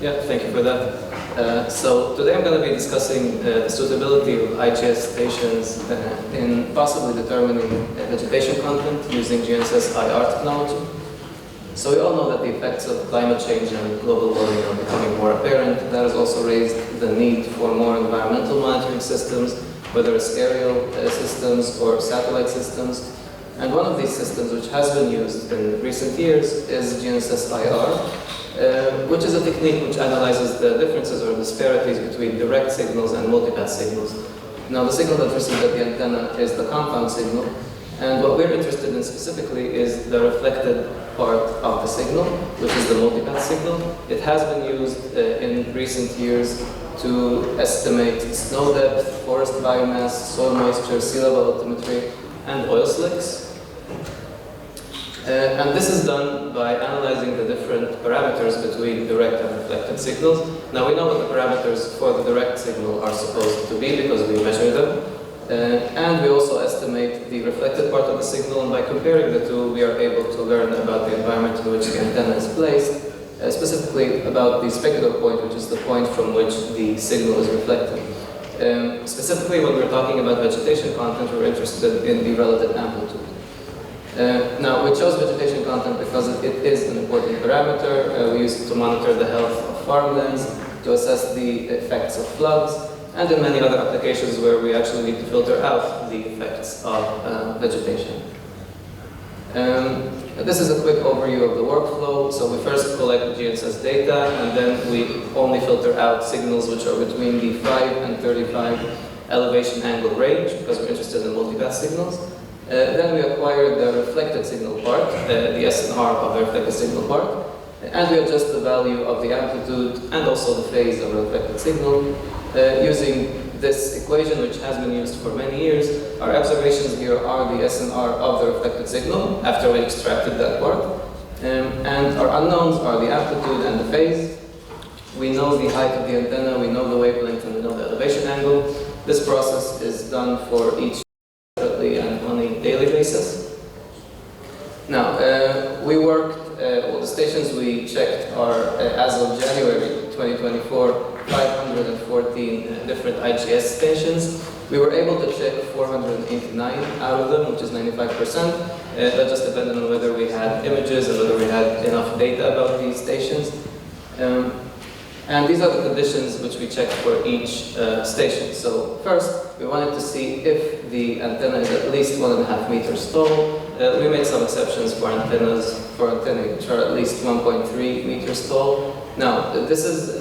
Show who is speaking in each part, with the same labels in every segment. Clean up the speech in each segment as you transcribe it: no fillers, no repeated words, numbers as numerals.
Speaker 1: Yeah, thank you for that. So today I'm going to be discussing the suitability of IGS stations in possibly determining vegetation content using GNSS-IR technology. So we all know that the effects of climate change and global warming are becoming more apparent. That has also raised the need for more environmental monitoring systems, whether it's aerial systems or satellite systems. And one of these systems which has been used in recent years is GNSS-IR, which is a technique which analyzes the differences or disparities between direct signals and multipath signals. Now, the signal that received at the antenna is the compound signal, and what we're interested in specifically is the reflected part of the signal, which is the multipath signal. It has been used in recent years to estimate snow depth, forest biomass, soil moisture, sea level altimetry, and oil slicks. And this is done by analyzing the different parameters between direct and reflected signals. Now we know what the parameters for the direct signal are supposed to be because we measure them. And we also estimate the reflected part of the signal, and by comparing the two, we are able to learn about the environment in which the antenna is placed, specifically about the specular point, which is the point from which the signal is reflected. Specifically, when we're talking about vegetation content, we're interested in the relative amplitude. Now, we chose vegetation content because it is an important parameter. We use it to monitor the health of farmlands, to assess the effects of floods, and in many other applications where we actually need to filter out the effects of vegetation. This is a quick overview of the workflow. So we first collect GNSS data, and then we only filter out signals which are between the 5 and 35 elevation angle range, because we're interested in multipath signals. Then we acquire the reflected signal part, the SNR of the reflected signal part, and we adjust the value of the amplitude and also the phase of the reflected signal using this equation, which has been used for many years. Our observations here are the SNR of the reflected signal after we extracted that part, and our unknowns are the amplitude and the phase. We know the height of the antenna, we know the wavelength, and we know the elevation angle. This process is done for each and on a daily basis. Now, we worked, well, the stations we checked are, as of January 2024, 514 different IGS stations. We were able to check 489 out of them, which is 95%. That just depended on whether we had images and whether we had enough data about these stations. And these are the conditions which we checked for each station. So first, we wanted to see if the antenna is at least 1.5 meters tall. We made some exceptions for antennae which are at least 1.3 meters tall. Now,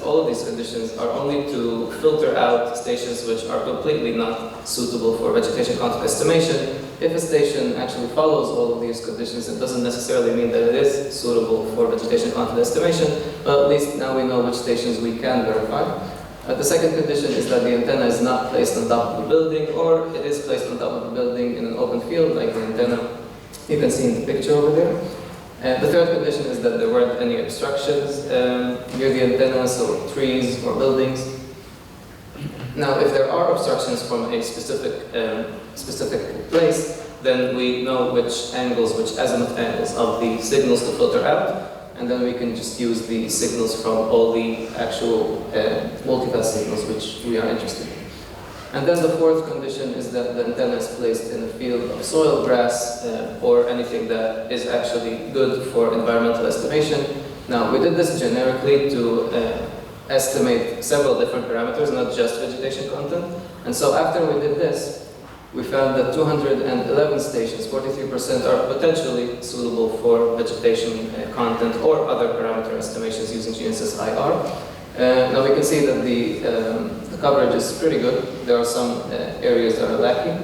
Speaker 1: all of these conditions are only to filter out stations which are completely not suitable for vegetation content estimation. If a station actually follows all of these conditions, it doesn't necessarily mean that it is suitable for vegetation content estimation, but at least now we know which stations we can verify. The second condition is that the antenna is not placed on top of the building, or it is placed on top of the building in an open field, like the antenna you can see in the picture over there. The third condition is that there weren't any obstructions near the antenna, so trees or buildings. Now, if there are obstructions from a specific place, then we know which azimuth angles of the signals to filter out, and then we can just use the signals from all the actual multipath signals which we are interested in. And then the fourth condition is that the antenna is placed in a field of soil, grass, or anything that is actually good for environmental estimation. Now, we did this generically to estimate several different parameters, not just vegetation content. And so after we did this, we found that 211 stations, 43%, are potentially suitable for vegetation content or other parameter estimations using GNSS-IR. Now we can see that the coverage is pretty good. There are some areas that are lacking.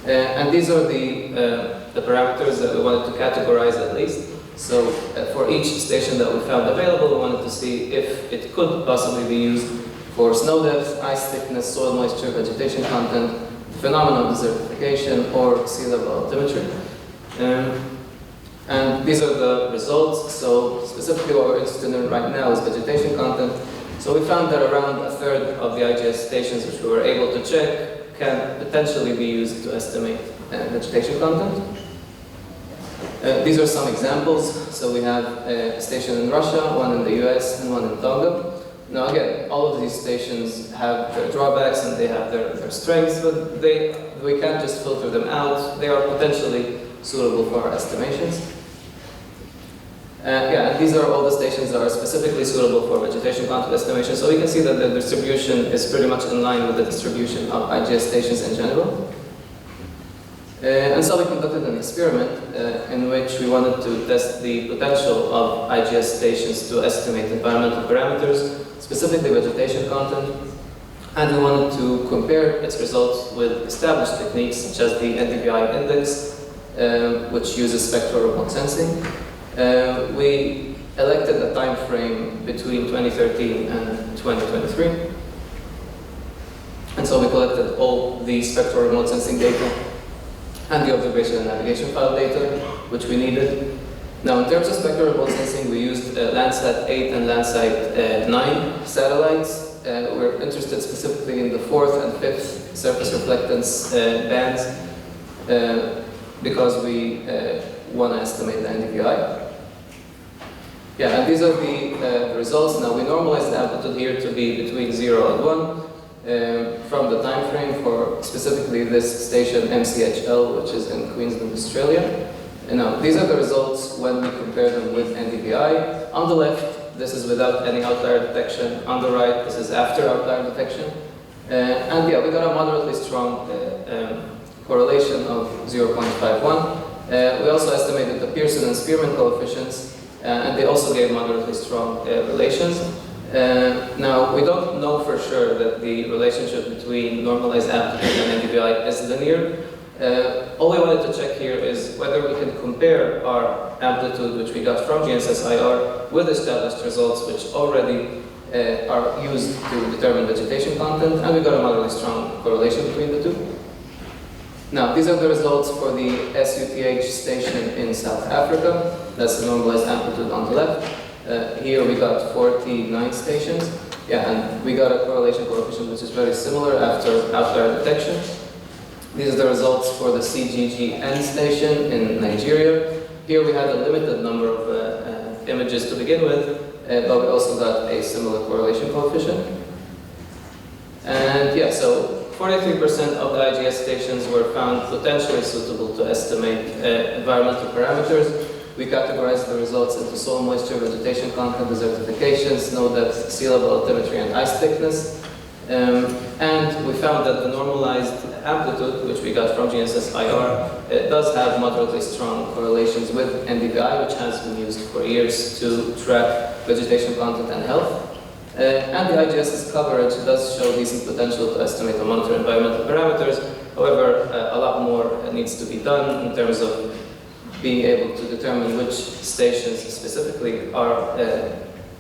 Speaker 1: And these are the parameters that we wanted to categorize at least. So for each station that we found available, we wanted to see if it could possibly be used for snow depth, ice thickness, soil moisture, vegetation content, phenomenon of desertification, or sea level altimetry. And these are the results. So specifically what we're interested in right now is vegetation content. So we found that around a third of the IGS stations which we were able to check can potentially be used to estimate vegetation content. These are some examples. So we have a station in Russia, one in the US, and one in Tonga. Now again, all of these stations have their drawbacks and they have their strengths, but we can't just filter them out. They are potentially suitable for our estimations. Yeah, and these are all the stations that are specifically suitable for vegetation content estimation. So we can see that the distribution is pretty much in line with the distribution of IGS stations in general. And so we conducted an experiment in which we wanted to test the potential of IGS stations to estimate environmental parameters, specifically vegetation content, and we wanted to compare its results with established techniques such as the NDVI index, which uses spectral remote sensing. We elected a time frame between 2013 and 2023, and so we collected all the spectral remote sensing data and the observation and navigation file data, which we needed. Now, in terms of spectral remote sensing, we used Landsat 8 and Landsat 9 satellites. We're interested specifically in the 4th and 5th surface reflectance bands because we want to estimate the NDVI. Yeah, and these are the results. Now, we normalized the amplitude here to be between 0 and 1. From the time frame for specifically this station MCHL, which is in Queensland, Australia. And now, these are the results when we compare them with NDVI. On the left, this is without any outlier detection. On the right, this is after outlier detection. And yeah, we got a moderately strong correlation of 0.51. We also estimated the Pearson and Spearman coefficients, and they also gave moderately strong relations. Now, we don't know for sure that the relationship between normalized amplitude and NDVI is linear. All we wanted to check here is whether we can compare our amplitude, which we got from GNSS-IR, with established results which already are used to determine vegetation content, and we got a moderately strong correlation between the two. Now, these are the results for the SUTH station in South Africa. That's the normalized amplitude on the left. Here we got 49 stations. Yeah, and we got a correlation coefficient which is very similar after outlier detection. These are the results for the CGGN station in Nigeria. Here we had a limited number of images to begin with, but we also got a similar correlation coefficient. And yeah, so 43% of the IGS stations were found potentially suitable to estimate environmental parameters. We categorized the results into soil moisture, vegetation content, desertification, snow depth, sea level altimetry, and ice thickness. And we found that the normalized amplitude, which we got from GNSS-IR, it does have moderately strong correlations with NDVI, which has been used for years to track vegetation content and health. And the IGS's coverage does show decent potential to estimate and monitor environmental parameters. However, a lot more needs to be done in terms of being able to determine which stations specifically are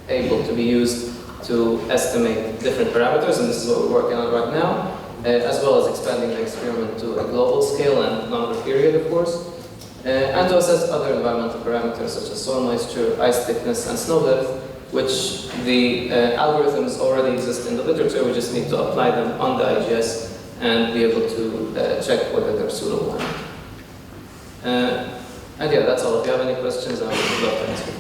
Speaker 1: able to be used to estimate different parameters, and this is what we're working on right now, as well as expanding the experiment to a global scale and longer period, of course, and to assess other environmental parameters such as soil moisture, ice thickness, and snow depth, which the algorithms already exist in the literature. We just need to apply them on the IGS and be able to check whether they're suitable. And yeah, that's all. If you have any questions, I would love to answer.